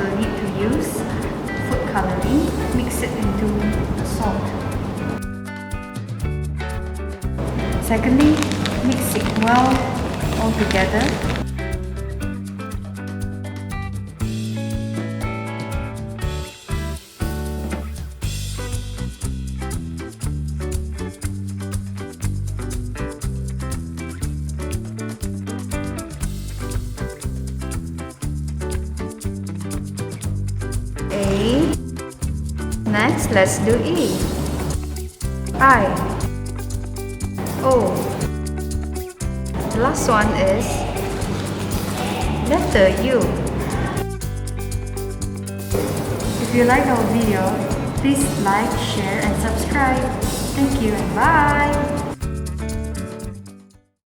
will need to use food coloring, mix it into salt. Secondly, mix it well all together. A. Next, let's do E. I. O. The last one is letter U. If you like our video, please like, share and subscribe. Thank you and bye!